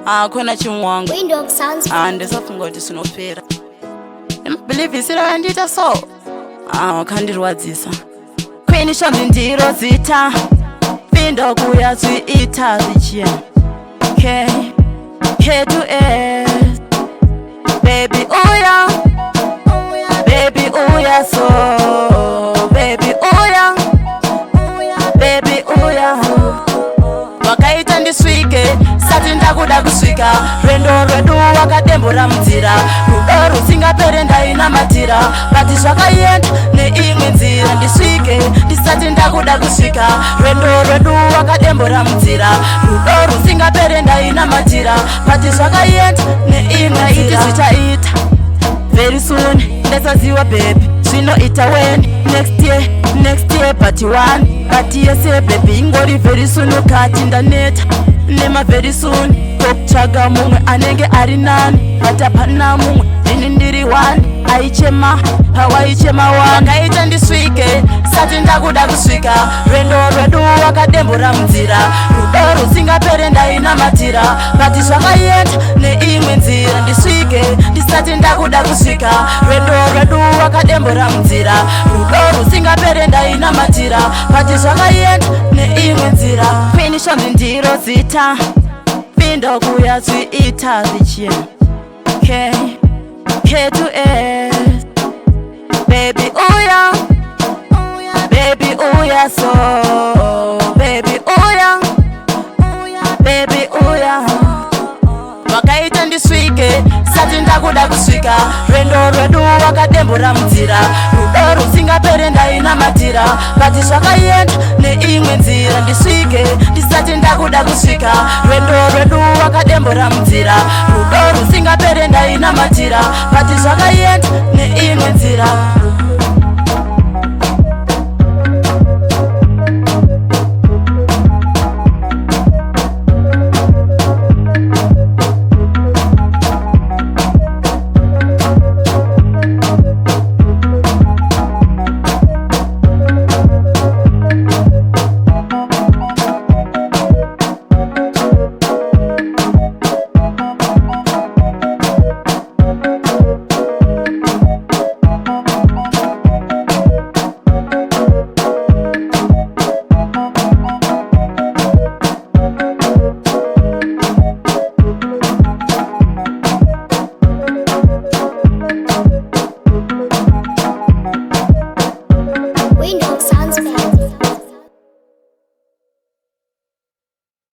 Khona chimwangu Windhoek Soundz ndesafunga kuti sinopera. Believe isira yandita so wakandirwadzisa. Queen shami ndiro zita pinda kuya zviita zvichena. K to S baby uya baby uya so baby uya baby uya wakaita ndisvike sati ndakuda kusvika rwendo rwedu wakadembura munzira rudo rusingapere ndainamatira bati zvakaenda neimwe nzira ndisvike ndisati ndakuda kusvika rwendo rwedu wakadembura munzira rudo rusingapere ndainamatira bati zvakaenda neimwe nzira zvichaita very soon ndasaziwa baby zvinoita when next year but one but yese baby ingori very soon ukati ndaneta nema very soon tokutsvaga mumwe anenge ari nani but hapana mumwe ini ndiri one aichema hawaichema wakaita ndisvike sati ndakuda kusvika rwendo rwedu wakadembura munzira rudo rusingapere ndainamatira but zvakaenda neimwe nzira ndisvike ndisati ndakuda kusvika rwendo rwedu wakadembura munzira rudo rusingapere ndainamatira but zvakaenda neimwe nzira Queen shami ndiro zita pinda kuya zviita zvichena. K to S baby uya baby uya so baby uya baby uya wakaita ndisvike sati ndakuda kusvika rwendo rwedu wakadembura munzira rudo rusingapere ndainamatira bati zvakaenda neimwe nzira ndisvike ndisati ndakuda kusvika rwendo rwedu wakadembura munzira rudo rusingapere ndainamatira bati zvakaenda neimwe nzira.